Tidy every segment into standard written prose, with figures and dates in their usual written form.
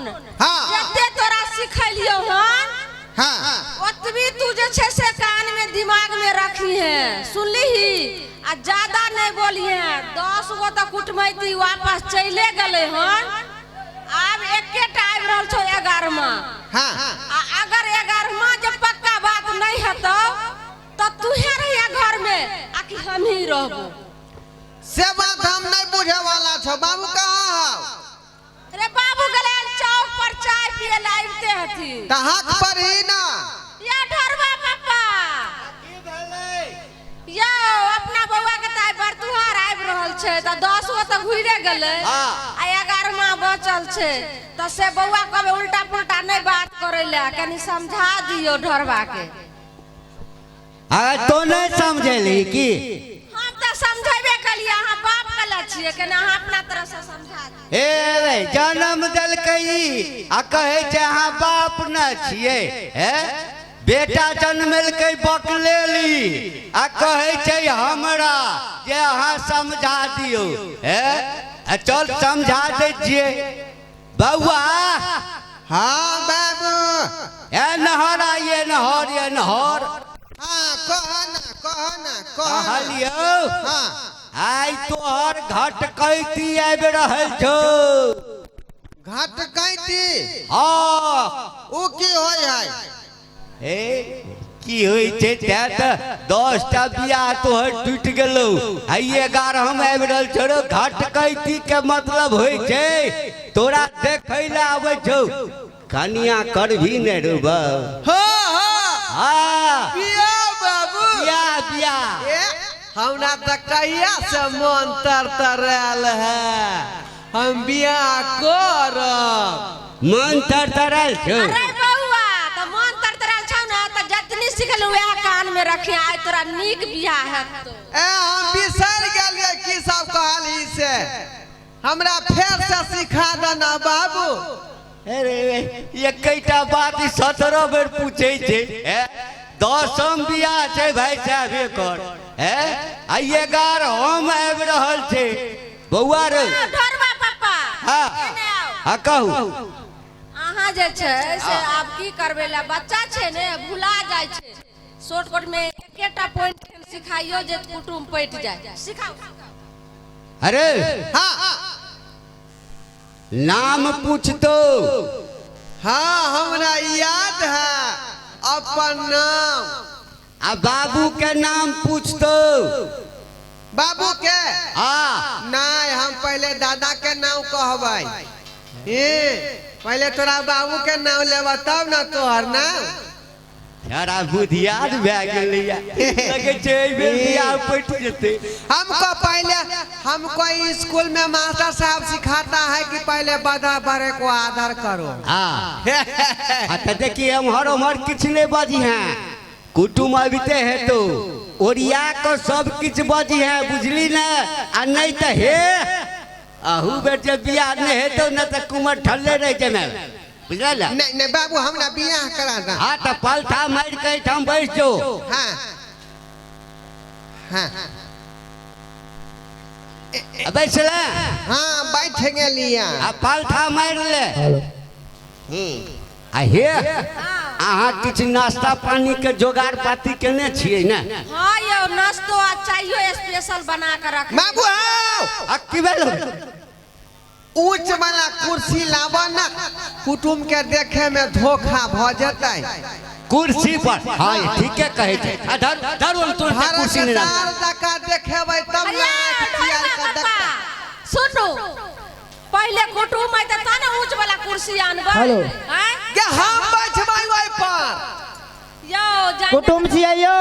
सुन जते तोरा सिखलियो हन ओतबी तू जे छे से कान में दिमाग में रखी है सुनली आ ज्यादा नहीं बोली है 10 गो तो कुटमैती वापस चले गले हन अब एकेटा आबि रहल छौ 11वां अगर 11वां जब पक्का बात नहीं हतो तो तूहे रहिया घर में आ कि हम ही रहबो से बात हम नहीं बुझे वाला छो बाबू कहाँ हो रे बाबू गले चौक पर चाय पिए लाइते हथी त हक पर ही ना या ढरवा पापा की भेलै यो अपना बौआ के ताई पर तुहार आबि रहल छे त 10 गो त घुरे गेलै आ 11वां बचल छे त से बौआ कबे उल्टा पुल्टा नहीं बात करैला कनी समझा दियो ढरवा के तो नहीं समझेली की हम त समझेबे कलिए अहाँ बाप कला छिए कने अहाँ अपना तरह से समझा दी ए जन्म देलकै आ कहे छे अहाँ बाप न छिए बेटा जन्मेलकै बकलेली आ कहे छे हमरा जे अहाँ समझा दियो चल समझा दे छिए बउआ हाँ बाबू ए नहर ये नहर कहलियो आई तोहर घटकैती आबि रहल छौ घटकैती हाँ उ की होय है की होय छै त 10टा बियाह तोहर टूट गेलौ आई 11हम आबि रहल छौ घटकैती के मतलब होय छै तोरा देखै ले आबै छौ कनिया करभी ने रो बिया हमरा त कहिया से मन तरतराल है हम बियाह करब मन तरतराल छौ अरे बउआ त मन तरतराल छौ न त जतनी सिखल वह कान में रखे आइ तोरा नीक बियाह हेत हम बिसर गेलिए की सब कहली से हमरा फेर से सिखा देना बाबू अरे ये कईटा बात 17 बेर पूछे छे 10म बियाह छे भाई साहब एकर आ 11हम आबि रहल छे बौआ रे ढरवा पापा एने आओ हां कहू अहाँ जे छे से आप की करबे ला बच्चा छे ने भुला जाय छे शॉर्टकट में एकेटा पॉइंट सिखाइयो जे कुटुम पट जाय सिखाओ अरे नाम पूछतो हाँ हमरा याद है अपन नाम आ बाबू के नाम पूछतो बाबू के नहीं हम पहले दादा के नाम कहबै पहले तोरा बाबू के नाम लेबा तब ना तोहर नाम यारा बुधियार भए गेलैया लगे छै बियाह पट जेते हमको स्कूल में मास्टर साहब सिखाता है कि पहले बड़ा बड़े को आदर करो तो देखिए हमर किछ नहीं बजी हैं कुटुम अबिते है तो ओरिया को सब किछ बजी है बुझली ना आ नहीं तो हे आहू बेटे बियाह नहीं है तो न तो कुमार ठल्ले रह जमे बुझल नहीं बाबू हमरा बियाह करा दा हाँ तो पलथा मार के हम बैठ जो बैठल हाँ बैठ गेलिया आ पलथा मार ले आ हे अहाँ किछ नाश्ता पानी के जोगाड़ पाती केने छियै ना हां यो नाश्तो आ चाइयो स्पेशल बना के रख बाबू आ की भेल ऊंच वाला कुर्सी लाबा ना कुटुम के देखे में धोखा भ जतै कुर्सी पर हां ठीक है कहे छै धर तो कुर्सी नहीं हर जका देखेबै तब ना खियाल का देखता सुनो पहले कुटुम में त ना ऊंच वाला कुर्सी आनबै हैं के हम बैठबै ओइ पर यो कुटुम छियै यो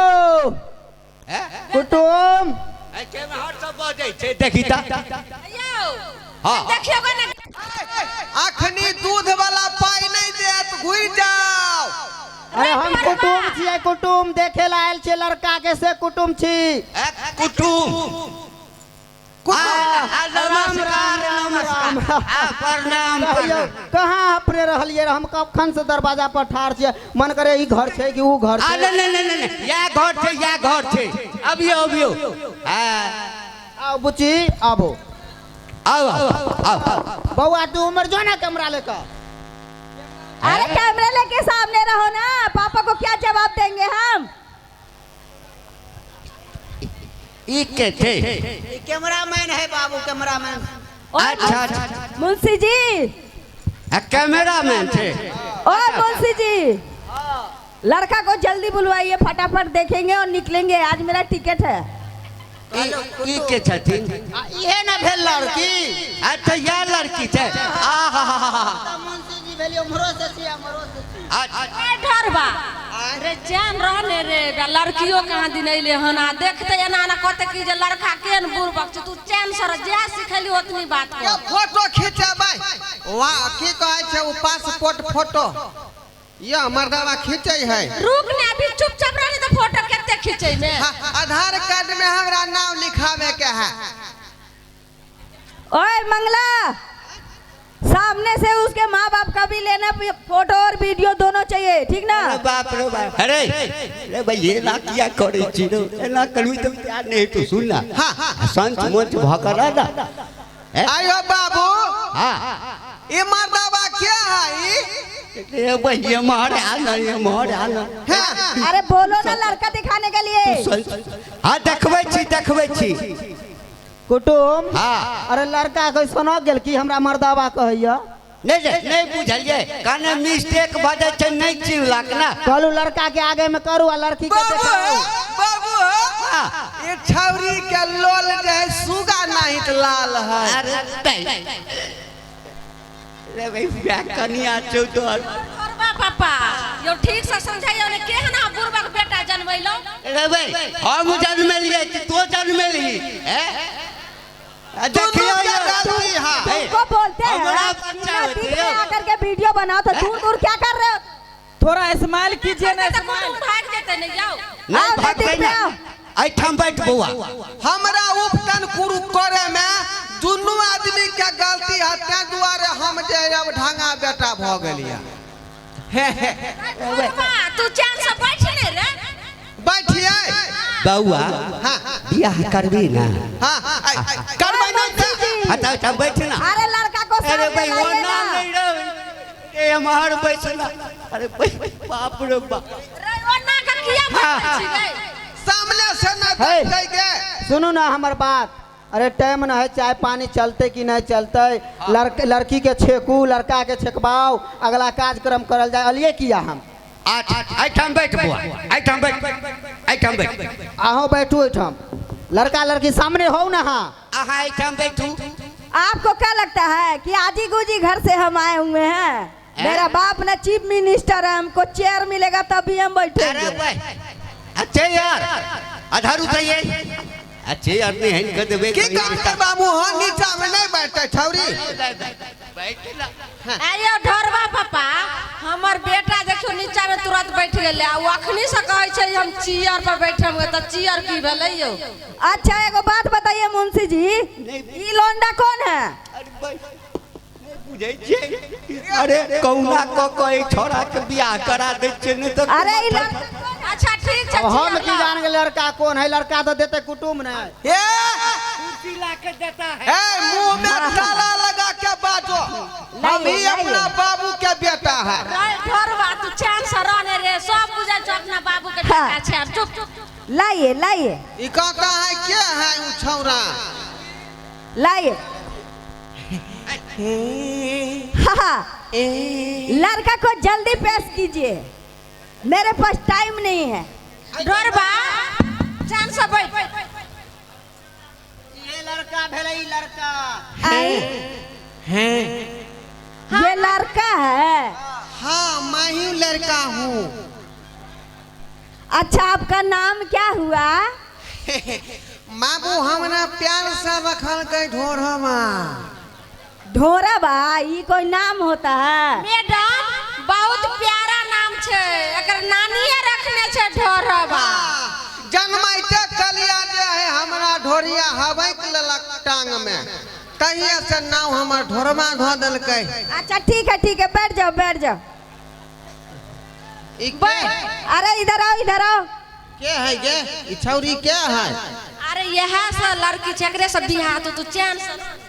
कुटुम ए के में हर सब बजै छै देखी ता यो हां देखियो ने अखनी दूध वाला पाई नहीं देत घुर जाओ अरे हम कुटुम छियै कुटुम देखे ला आयल छै लड़का के से कुटुम छी कुटुम नमस्कार प्रणाम कहाँ अपने रहलिए हम कखन से दरवाजा पर ठाड़ छियै मन करे ई घर छै कि ऊ घर छै नहीं या घर छै अबियो आओ बुची आबो आओ बउआ तू उमर जो ना कैमरा लेकर अरे कैमरे लेके सामने रहो ना, पापा को क्या जवाब देंगे हम? के थे कैमरामैन है बाबू, कैमरामैन। अच्छा अच्छा मुंशी जी, कैमरामैन थे। ओ मुंशी जी, लड़का को जल्दी बुलवाइए, फटाफट देखेंगे और निकलेंगे, आज मेरा टिकट है। के छथिन ये ना भेल लड़की। अच्छा यार लड़की थे। मुंशी जी भेलियो हमरो से छी, हमरो से छी। ए ढरबा, अरे जान रहने रे, लड़कियों कहाँ दिन अइले हन, आ देखते एना ना कहते कि जे लड़का केन बुरबक छ, तू चैन सर जे सिखली ओतनी बात क्या कर। फोटो खींचबै वाह की कहै छै उ पासपोर्ट फोटो ये मर्दावा खींचे है। रुक ने, अभी चुपचाप रहने तो फोटो केते खींचे में। आधार कार्ड में हमरा नाम लिखावे के है। ओए मंगला, सामने से उसके माँ बाप का भी लेना, फोटो और वीडियो दोनों चाहिए, ठीक ना? बाप रे बाप। अरे भाई ये ना किया करे चिनो, ना करू तो प्यार नहीं तो सुनना। हां संत मंच भकरा ना। आयो बाबू, हां ये मर्दावा क्या है? ये भाई ये मारे आना। अरे बोलो ना लड़का दिखाने के लिए। हां देखबै छी। कुटुम, हाँ। अरे लड़का कोई सुनो गेल कि हमरा मर्दावा कहैया। नहीं बुझलिए, काने मिस्टेक भजे छै, नहीं चिल्लाक ना। कहलू लड़का के आगे में करू आ लड़की के देखाऊ। बाबू ये छौरी के लोल जे है सुगा नहीं तो लाल है। अरे भाई क्या कनिया छौ तो। पापा यो ठीक से समझाइयो ने, केहना बुरबक बेटा जन्मैलो। अरे भाई हम जन्मेलिए कि तो जन्मेली हैं? देखियो ये गलती है। तुमको बोलते हैं हमारा बच्चा होते हो। आकर के वीडियो बनाओ तो दूर क्या कर रहे हो? थोड़ा स्माइल कीजिए ना, तुम भाग जेते नहीं जाओ। नहीं भागबै ना, ऐठम बैठ बौआ। हमरा उपटन कुरु करे में दुनू आदमी के गलती है, ते दुआरे हम जे अब ढंगा बेटा भ गेलिया। तू चैन से बैठ ने रे। बैठिए बौआ, हां बियाह करबी ना? हां करबै नहीं। हटा बैठ ना। अरे लड़का को अरे सामने भाई वो लाइए ना ना। नहीं रे, ये मार बैठना। अरे बाप रे बाप। रे वो ना का किया बैठ छी गए। सामने से ना है। जाइए। सुनो ना हमार बात। अरे टाइम ना है, चाय पानी चलते कि नहीं चलते, लड़की के छेकू, लड़का के छेकबाओ, अगला कार्यक्रम करल जाए। अलिए किया हम ऐठम बैठ बुआ, ऐठम बैठ। आहो बैठू ऐठम। लड़का लड़की सामने हो ना। हाँ आहा ऐठम बैठू। आपको क्या लगता है कि आजी गुजी घर से हम आए हुए हैं? मेरा बाप ना चीफ मिनिस्टर है, हमको चेयर मिलेगा तभी हम बैठेंगे। अरे भाई अच्छे यार, आधार उठाइए। अच्छे यार ने हैन कर देबे। की करते बाबू हो, नीचा में नहीं बैठते छौरी। बैठला। आयो ढोरवा पापा, हमर बेटा देखियो नीचा में तुरंत बैठ गेले, आ अखनी से कहै छै हम चेयर पर बैठब, त चेयर की भेलै यो? अच्छा एगो बात बताइए मुंशी जी, ई लोंडा कौन है? अरे कौना को कोई छोरा के बियाह करा दे छै न तो। अरे ई अच्छा ठीक छै। अब हम की जान गए लड़का कौन है? लड़का तो देते कुटुम ने। ये कुर्सी ला के देता है। मुंह में ताला लगा के बाजो, हम ही अपना बाबू के बेटा है। ढोरवा तू चैन से रहने रे, सब बुझै छ अपना बाबू के बेटा छै। चुप लाइए ई कहता है क्या है उ छौरा? लाइए। लड़का को जल्दी पेश कीजिए, मेरे पास टाइम नहीं है। ढोरवा चैन से बैठ। ये लड़का भेलै, ई लड़का ये लड़का है। हाँ मैं ही लड़का हूँ। अच्छा आपका नाम क्या हुआ? बाबू हमरा प्यार से रखल के ढोरवा। ढोरवा ई कोई नाम होता है? मैडम बहुत प्यारा नाम छै, एकर नानीए रखने छै ढोरवा। जन्मैते कलिया जे है हमरा ढोरिया हवैक लेलक टांग में, तहिया से नाम हमर ढोरवा ध देलकै। अच्छा ठीक है बैठ जाओ बैठ जाओ। अरे इधर आओ। के है गे? ई छौरी के है? अरे यह से लड़की छै, एकरे से बियाह तो तू चैन से।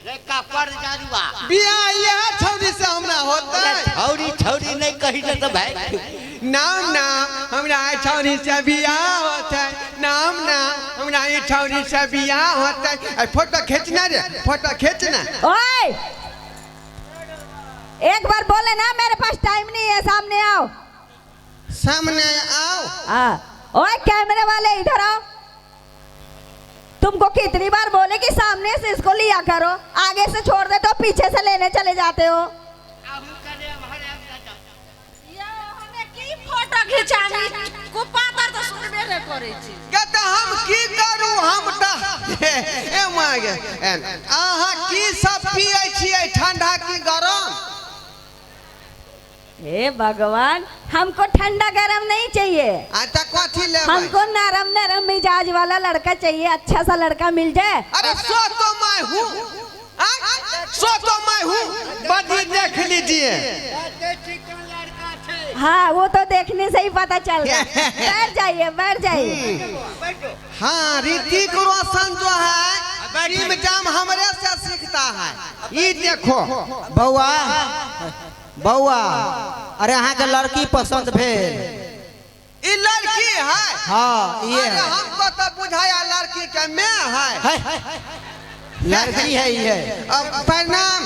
लड़का पर जारुआ बियाह यह छौरी से हमरा होता है। छौरी छौरी नहीं कही तो भाई नाम हमरा छौरी से बियाह होता है। नाम हमरा ये छौरी से बियाह होता है। फोटो खींचना रे, फोटो खींचना। ओए एक बार बोले ना मेरे पास टाइम नहीं है, सामने आओ। सामने आओ। ओए कैमरे वाले इधर आओ। तुमको कितनी बार बोले कि सामने से इसको लिया करो, आगे से छोड़ दे तो पीछे से लेने चले जाते हो। फोटो खिंचानी कुपातर तो सुनबे नहीं करे छी। कहता हम की करू, हम त ए मागे आहा की सब पिए छिए, ठंडा की गरम? हे भगवान, हमको ठंडा गरम नहीं चाहिए, आता कथी ले? हमको नरम नरम मिजाज वाला लड़का चाहिए, अच्छा सा लड़का मिल जाए। अरे सो तो मैं हूँ, बड़ी देख लीजिए। हाँ वो तो देखने से ही पता चल रहा है। बैठ जाइए बैठ जाइए। हाँ ऋतिक रोशन जो है टीम जाम हमरे से सीखता है। ये देखो बउआ बउआ, अरे अहाँ के लड़की पसंद भेल? ये लड़की है। हाँ ये अरे है। हमको तो बुझाया लड़की के मैं है। लड़की है ये। अब प्रणाम।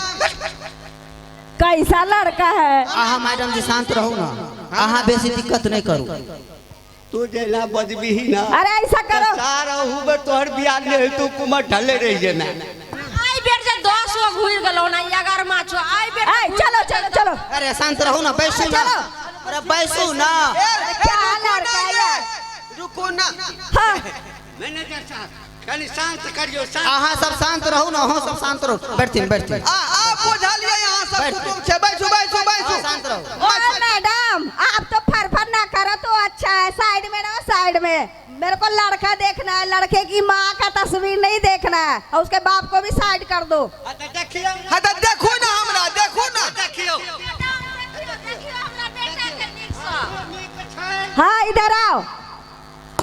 कैसा लड़का है? आहा मैडम जी शांत रहो ना, आहा बेसी दिक्कत नहीं करू। तू जेला बजबी ही ना। अरे ऐसा करो, सारा हुबर तोहर बियाह ले तू कुमार ढले रही जे ना। आई बेर जे 10 गो घुर गेलो ना 11 माछो आई बेर। चलो चलो चलो। अरे शांत रहो ना, बैसो ना। अरे बैसो ना। क्या लड़का है? रुको ना। हाँ मैनेजर साहब खाली शांत करियो, शांत। आहा सब शांत रहो ना, हो सब शांत रहो। बैठती बैठती। आप बुझलिए यहाँ सब कुटुंब छे। बैठो बैठो बैठो। शांत रहो। ओ मैडम, आप तो फरफर ना करो तो अच्छा है। साइड में रहो साइड में। मेरे को लड़का देखना है, लड़के की माँ का तस्वीर नहीं देखना है, और उसके बाप को भी साइड कर दो। देखियो हाँ तो देखो ना, हमरा देखो ना। देखियो। हाँ इधर आओ,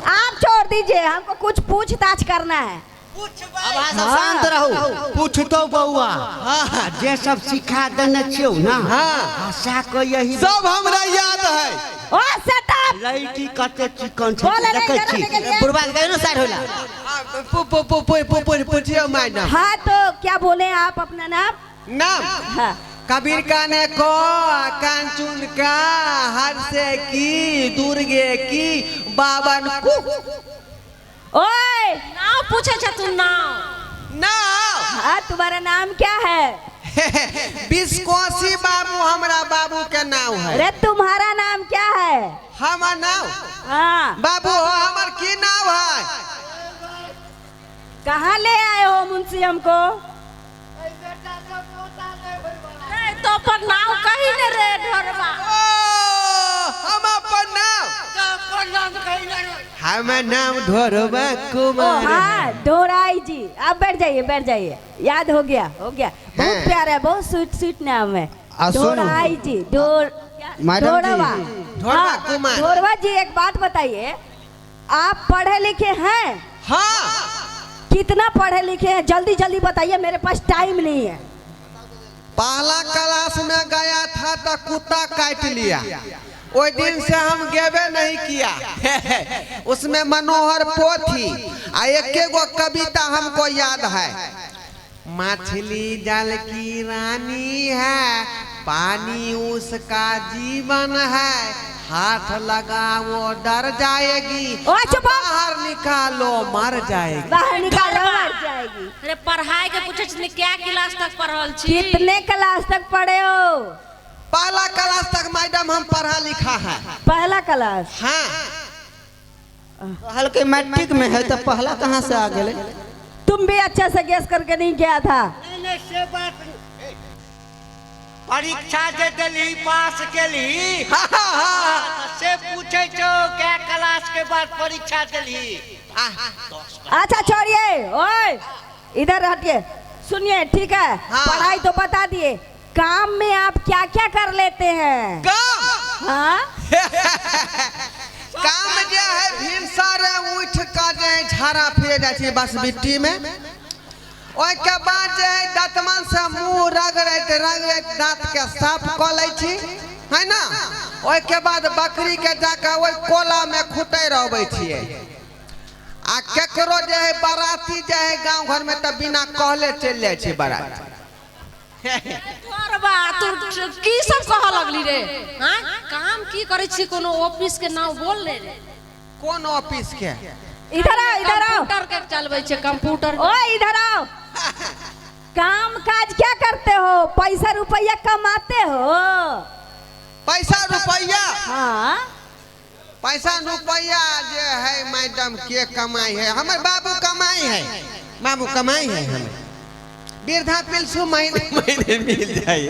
आप छोड़ दीजिए, हमको कुछ पूछताछ करना है। अब आहा सब शांत रहो। पूछ तो बउआ। हाँ जे सब सिखा देने छियो ना, हाँ भाषा को यही सब हमरा याद है। ओ सेट अप। लड़की कते चिकन छे बोले नहीं देखै करने के छी। लिए। बुढ़वा गए ना साइड होला। पूछिए मैडम। हाँ तो क्या बोले आप अपना नाम? नाम हाँ कबीर का ने को, कांचुन का, हर्षे की, दुर्गे की, बावन को। ओए नाम पूछे छ तू? नाम नाम हाँ तुम्हारा नाम क्या है? बिस्कोसी बाबू हमरा बाबू के नाम है। अरे तुम्हारा नाम क्या है? हमार नाम हाँ बाबू हो, हमार की नाम है? कहाँ ले आए हो मुंशी हमको? तो पर नाम कहीं न रे ढोरवा। हम अपन नाम हमार नाम ढोरवा कुमार। हाँ ढोराई जी, आप बैठ जाइए, याद हो गया बहुत प्यारा है, बहुत स्वीट स्वीट नाम है ढोराई जी। ढोरवा कुमार। ढोरवा जी एक बात बताइए, आप पढ़े लिखे हैं? हाँ कितना पढ़े लिखे हैं? जल्दी जल्दी बताइए, मेरे पास टाइम नहीं है। पहला क्लास में गया था तो कुत्ता काट लिया, वो दिन से हम गेबे नहीं किया। उसमें मनोहर पोथी एक गो कविता हमको याद है। मछली जल की रानी है, पानी उसका जीवन है, हाथ लगाओ डर जाएगी, बाहर निकालो मर जाएगी। बाहर निकालो मर जाएगी। अरे पढ़ाई के पूछे छी क्या क्लास तक पढ़ल छी? कितने क्लास तक पढ़े हो? पहला क्लास तक मैडम हम पढ़ा लिखा है। पहला क्लास? हाँ हल्के मैट्रिक में है तो पहला कहाँ से आ गए? तुम भी अच्छा से गेस करके नहीं किया था। परीक्षा जे देली पास केली से पूछे छो क्या क्लास के बाद परीक्षा देली? अच्छा छोड़िए, ओए इधर हटिए, सुनिए ठीक है। पढ़ाई तो बता दिए, काम में आप क्या क्या कर लेते हैं? काम हाँ काम जे है भीम सारे उठ का जे झाड़ा फिर जाए बस बिट्टी में, ओइ के बाद जे है दांतमन से मुंह रगड़ैत दांत के साफ क लै छी है ना। ओइ के बाद बकरी के जाके ओइ कोला में खुटै रहबै छियै। आ केकरो जे है बाराती जे है गांव घर में त बिना कहले चल जाय छै बारात। बा तू की सब कह लगली रे? हां काम की करे छी? कोनो ऑफिस के नाम बोल ले रे। कौन ऑफिस के? इधर आओ इधर आओ। कंप्यूटर के चलबै छे कंप्यूटर। ओ इधर आओ। काम काज क्या करते हो? पैसा रुपया कमाते हो? पैसा रुपया? हाँ पैसा रुपया जे है मैडम के कमाई है? हमारे बाबू कमाई है, बाबू कमाई है। हमें वृद्धा पेंशन महीने मिल जाए।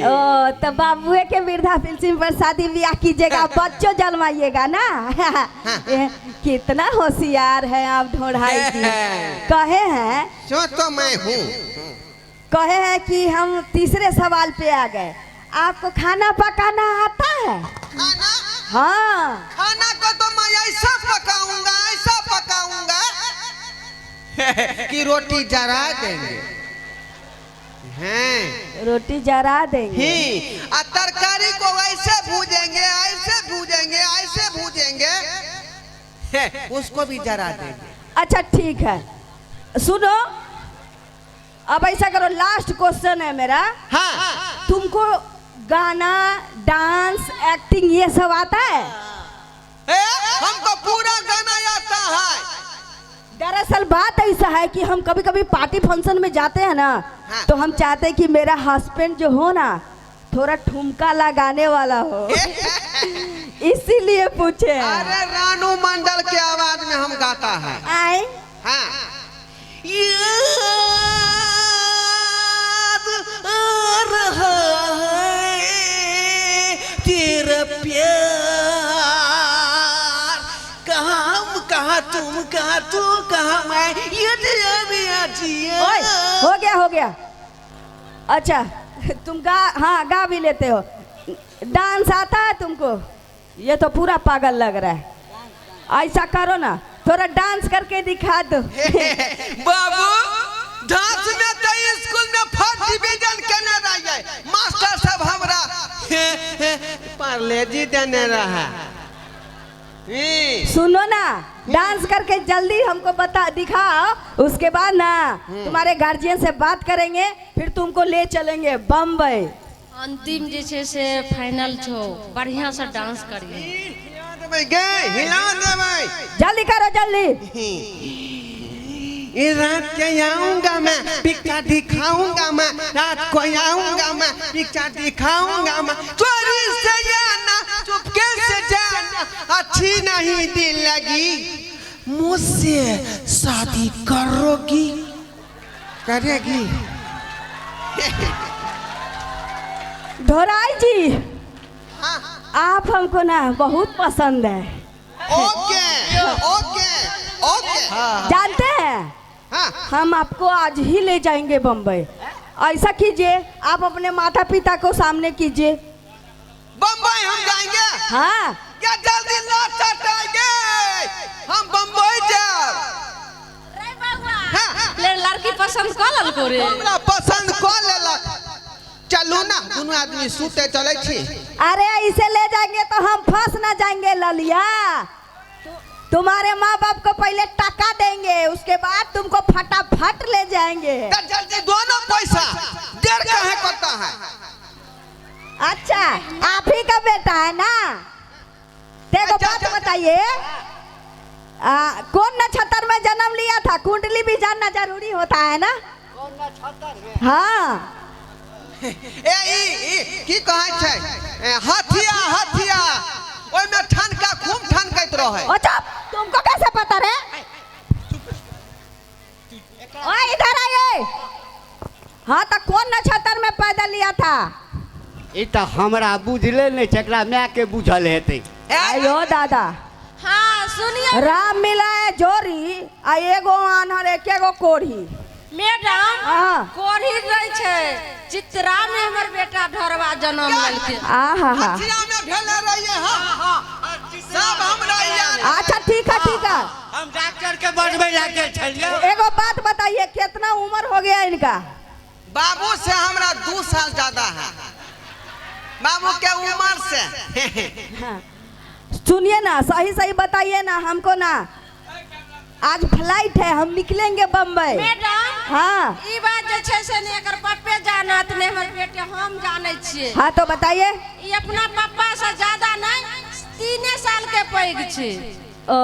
ओ तो बाबुए के वृद्धा पेंशन पर शादी ब्याह कीजिएगा, बच्चों जन्माइएगा ना। कितना होशियार है आप ढोढ़ाई जी। कहे हैं जो तो मैं हूँ। कहे हैं कि हम तीसरे सवाल पे आ गए। आपको खाना पकाना आता है? खाना? हाँ खाना को तो मैं ऐसा पकाऊंगा, ऐसा पकाऊंगा कि रोटी जरा देंगे। हैं रोटी जरा देंगे। आ तरकारी को ऐसे भूजेंगे, ऐसे भूजेंगे, ऐसे भूजेंगे, उसको भी जरा देंगे। अच्छा ठीक है, सुनो अब ऐसा करो, लास्ट क्वेश्चन है मेरा। हाँ तुमको गाना, डांस, एक्टिंग ये सब आता है? हमको पूरा गाना आता है। दरअसल बात ऐसा है कि हम कभी कभी पार्टी फंक्शन में जाते हैं ना, हाँ। तो हम चाहते हैं कि मेरा हस्बैंड जो हो ना थोड़ा ठुमका लगाने वाला हो। इसीलिए पूछे। अरे रानू मंडल के आवाज में हम गाता है। आए हाँ। याद आ रहा है तेरा प्यार, कहाँ कहाँ तुम, कहाँ तू, कहाँ मैं, ये जिया। ओए, हो गया। अच्छा तुम हाँ गा भी लेते हो। डांस आता है तुमको? ये तो पूरा पागल लग रहा है। ऐसा करो ना, थोड़ा डांस करके दिखा दो। बाबू डांस में तो स्कूल में फर्स्ट डिवीजन केने रहिए, मास्टर साहब हमरा पार्लेजी देने रहा। सुनो ना, डांस करके जल्दी हमको बता दिखाओ, उसके बाद ना तुम्हारे गार्जियन से बात करेंगे, फिर तुमको ले चलेंगे बम्बई। अंतिम जे छे से फाइनल छो, बढ़िया से डांस करिए। हिला देबै, जल्दी करो जल्दी। रात के आऊंगा मैं, पिक्चर दिखाऊंगा मैं, रात को आऊंगा मैं, पिक्चर दिखाऊंगा मैं, चोरी से जाना, चुपके से जाना, अच्छी नहीं दिल लगी, मुझसे शादी करोगी? करेगी? ढोराई जी, हाँ। आप हमको ना बहुत पसंद है। Okay okay okay. जानते हैं, हाँ। हम आपको आज ही ले जाएंगे बम्बई। ऐसा कीजिए, आप अपने माता पिता को सामने कीजिए। बम्बई हम जाएंगे? हाँ क्या जल्दी लौट आएंगे? हम बम्बई जाए। ले लड़की पसंद कर ललको रे। हमरा पसंद कर लेलक। चलू ना, दोनों आदमी सूते चले छी। अरे इसे ले जाएंगे तो हम फंस ना जाएंगे ललिया। तुम्हारे माँ बाप को पहले टका देंगे, उसके बाद तुमको फटाफट ले जाएंगे। जल्दी दोनों पैसा देर काहे करता है? अच्छा आप ही का बेटा है ना? देखो बात बताइए, कौन नक्षत्र में जन्म लिया था? कुंडली भी जानना जरूरी होता है ना? हाँ की कहै छै? हथिया हथिया ओइ में ठनका खूब ठनकैत रहे। अच्छा तुमको कैसे पता रे? ओए इधर आइए। हाँ तो कौन नक्षत्र में पैदा लिया था? ई तो हमरा बुझले नहीं, एकरा मैं के बुझल हेतै। आयो दादा। हाँ सुनिए राम मिला है जोरी, आ एगो आन्हर एकेगो कोढ़ी। मैडम, हाँ। कोढ़ी रही छे, चित्रा में हमर बेटा ढोरवा जन्म लेलके। आहा हा। हथिया में भेले रहिए। हां हां सब हमरा याद। अच्छा ठीक है ठीक है। हम डॉक्टर के बढ़वे लागे छलिए। एगो बात बताइए, कितना उम्र हो गया इनका? बाबू से हमरा 2 साल ज्यादा है, बाबू के उम्र से। हाँ। सुनिए ना, सही सही बताइए ना हमको ना। आज फ्लाइट है, हम निकलेंगे बम्बई। मैडम हाँ ई बात जे छै से ने एकर पप्पे जानत ने हमर बेटे हम जाने छिए। हाँ तो बताइए। ई अपना पप्पा से ज्यादा नहीं 3 साल के पैग छे। ओ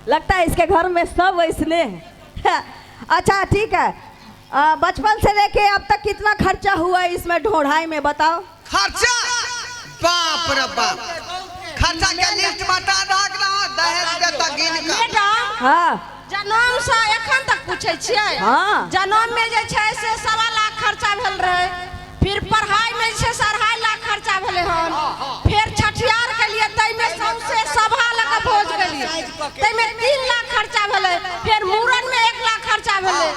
लगता है इसके घर में सब वैसने हैं। अच्छा ठीक है, बचपन से लेके अब तक कितना खर्चा हुआ है इसमें ढोढ़ाई में, बताओ। खर्चा बाप रे बाप, खर्चा के लिस्ट बता रख रहा, दहेज देता गिन का। मैडम हाँ जन्म से एखन तक पूछे छिए। हाँ। जन्म में जे छै से 1.25 लाख खर्चा भेल रहे, फिर पढ़ाई में जे छै 2.5 लाख खर्चा भेले हन, फिर छठियार के लिए तै में सौंसे सभा लगा भोज गेलिए, तै में 3 लाख खर्चा भेले, फिर मूरन में 1 लाख खर्चा भेले,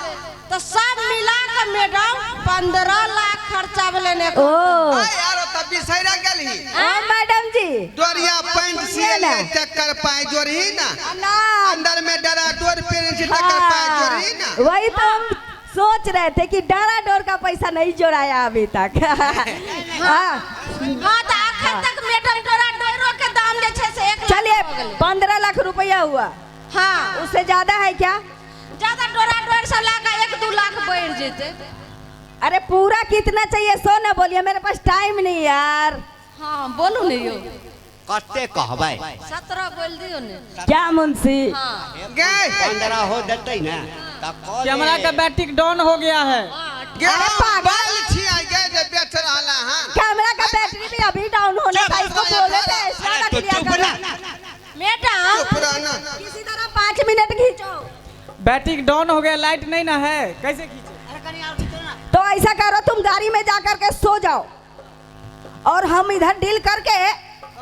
तो सब मिला के मैडम 15 लाख खर्चा भेले ने। ओ यार तब बिसैरा गेली। मैडम जी डोरिया पैंट सिले टक्कर पाए जोरही ना, ना अंदर में डरा डोर पेन से टक्कर पाए जोरही ना। वही तो हम सोच रहे थे कि डारा डोर का पैसा नहीं जोड़ाया अभी तक। हाँ हाँ तो आखिर तक मैडम डोरा डोरो के दाम जे छै से 1 लाख चलिए हो गेलै। 15 लाख रुपया हुआ। हाँ उससे ज्यादा है क्या? ज्यादा डोरा डोर से लगा 1-2 लाख बढ़ जेते। अरे पूरा कितना चाहिए सो ना बोलिए, मेरे पास टाइम नहीं यार। हाँ बोलू नहीं यो। कते कहबै? 17 बोल दियो ने। क्या मुंशी? हाँ गए 15 हो देते ना तब कह दे। कैमरा का बैटरी डाउन हो गया है। गे अरे पागल। बाल छिया गए जे बेच रहला हां। कैमरा का बैटरी भी अभी डाउन होने का, इसको बोले थे एक्स्ट्रा अरे रख तू लिया चुप करो। ना। मैडम पुराना किसी तरह 5 मिनट खींचो। बैटरी डाउन हो गया, लाइट नहीं ना है, कैसे खींचे? तो ऐसा करो, तुम गाड़ी में जा करके सो जाओ और हम इधर डील करके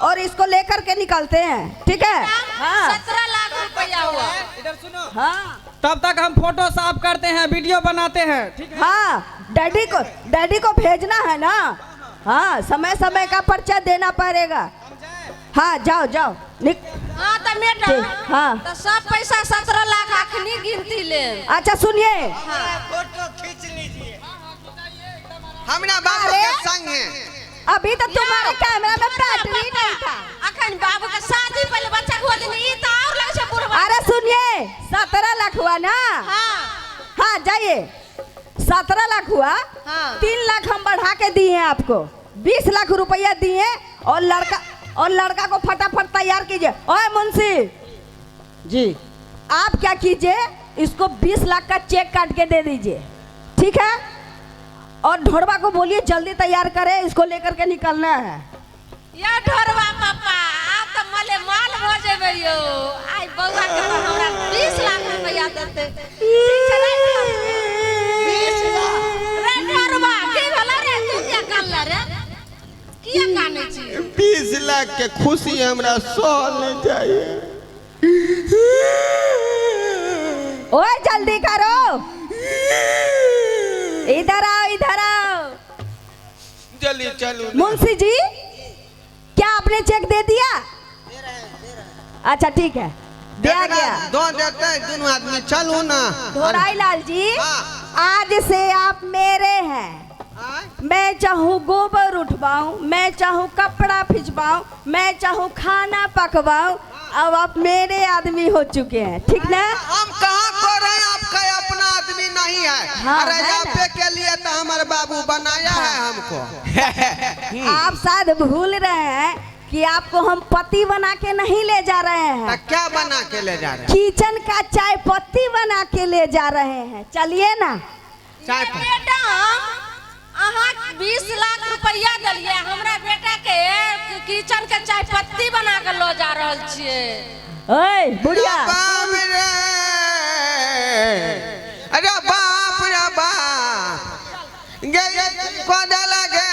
और इसको लेकर के निकलते हैं, ठीक है? हाँ 17 लाख रुपया हुआ। इधर सुनो, हाँ तब तक हम फोटो साफ करते हैं, वीडियो बनाते हैं, ठीक है? हाँ डैडी को भेजना है ना। हाँ समय समय का पर्चा देना पड़ेगा। हाँ जाओ जाओ हाँ तो मैडम ठीक, हाँ। तो सब पैसा 17 लाख अखनी गिनती ले। अच्छा सुनिए, फोटो खींच लीजिए। हमरा बाबू अरे! के संग है। अभी तो तुम्हारे कैमरा में बैटरी नहीं था। अखन बाबू के शादी पहले बच्चा को दिन ई तो और लग से बुढ़वा। अरे सुनिए, 17 लाख हुआ ना। हाँ हाँ जाइए, 17 लाख हुआ। हाँ। 3 लाख हम बढ़ा के दिए हैं आपको, 20 लाख रुपया दिए। और लड़का को फटाफट तैयार कीजिए। ओए मुंशी जी आप क्या कीजिए, इसको 20 लाख का चेक काट के दे दीजिए, ठीक है? और ढोरवा को बोलिए जल्दी तैयार करे, इसको लेकर के निकलना है। या ढोरवा पापा आप तो मले माल हो जेबे यो। आई बउआ के तो हमरा 20 लाख रुपया देते। ठीक है रे? 20 लाख रे ढोरवा की भला रे, तू क्या करला रे? किया काने छी? 20 लाख के खुशी हमरा सहल नहीं चाहिए। ओए जल्दी करो, इधर आओ इधर आओ। जल्दी चलो। मुंशी जी क्या आपने चेक दे दिया? अच्छा ठीक है, दिया गया। दो देते हैं दोनों आदमी, चलो ना। धोराई लाल जी, हाँ। आज से आप मेरे हैं। मैं चाहूँ गोबर उठवाऊं, मैं चाहूँ कपड़ा भिजवाऊं, मैं चाहूँ खाना पकवाऊं, अब आप मेरे आदमी हो चुके हैं, ठीक ना? हम कहाँ को रहे, आपका अपना आदमी नहीं है। हाँ, अरे है आप ना? के लिए तो हमारे बाबू बनाया है हमको। आप शायद भूल रहे हैं कि आपको हम पति बना के नहीं ले जा रहे हैं, तो क्या बना के ले जा रहे हैं? किचन का चाय पत्ती बना के ले जा रहे हैं। चलिए ना। चाय ये मैडम अहाँ 20 लाख रुपया दलिए, हमरा बेटा के किचन के चाय पत्ती बना के लो जा रहल छिए। ओए बुढ़िया, बाप रे, अरे बाप रे बाप, गे कोदा लगे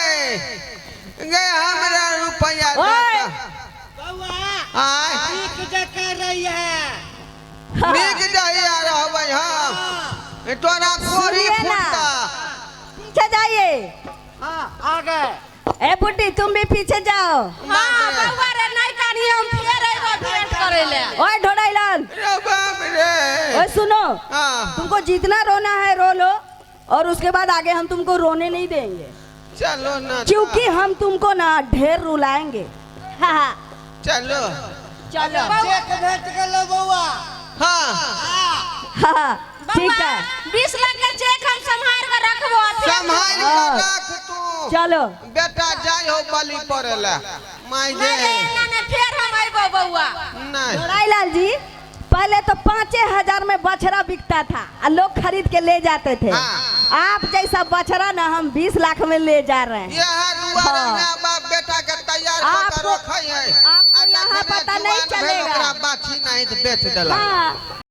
गे हमरा रुपया ओए! आय नीक जहिया रहबै हम, तोरा कोरी सुनिए ना। फुटता। पीछे जाइए। आगे ए बुड्ढी तुम भी पीछे जाओ। हाँ बउआ रे नहीं कानी हम फेर करेले। ओए ढोड़ाईलाल, रे बाप रे। ओए सुनो, हाँ तुमको जितना रोना है रो लो, और उसके बाद आगे हम तुमको रोने नहीं देंगे, चलो ना क्योंकि हम तुमको ना ढेर रुलाएंगे। हाँ चलो चलो। चेक भेट गेलो बउआ। हाँ हाँ ठीक है, 20 लाख के चेक हम संभाल कर रखबो। संभाल के रख तू। चलो बेटा जाय हो बलि पड़ेला माई जे नहीं फिर हम आइबो बउआ। नहीं ढोड़ाईलाल जी, पहले तो 5,000 में बछड़ा बिकता था और लोग खरीद के ले जाते थे। हाँ। आप जैसा बछड़ा ना हम 20 लाख में ले जा रहे हैं। यह दुआरे में बाप बेटा के तैयार कर रखै है। आपको यहाँ पता नहीं चलेगा। बाछी नहीं तो बेच देला। हाँ।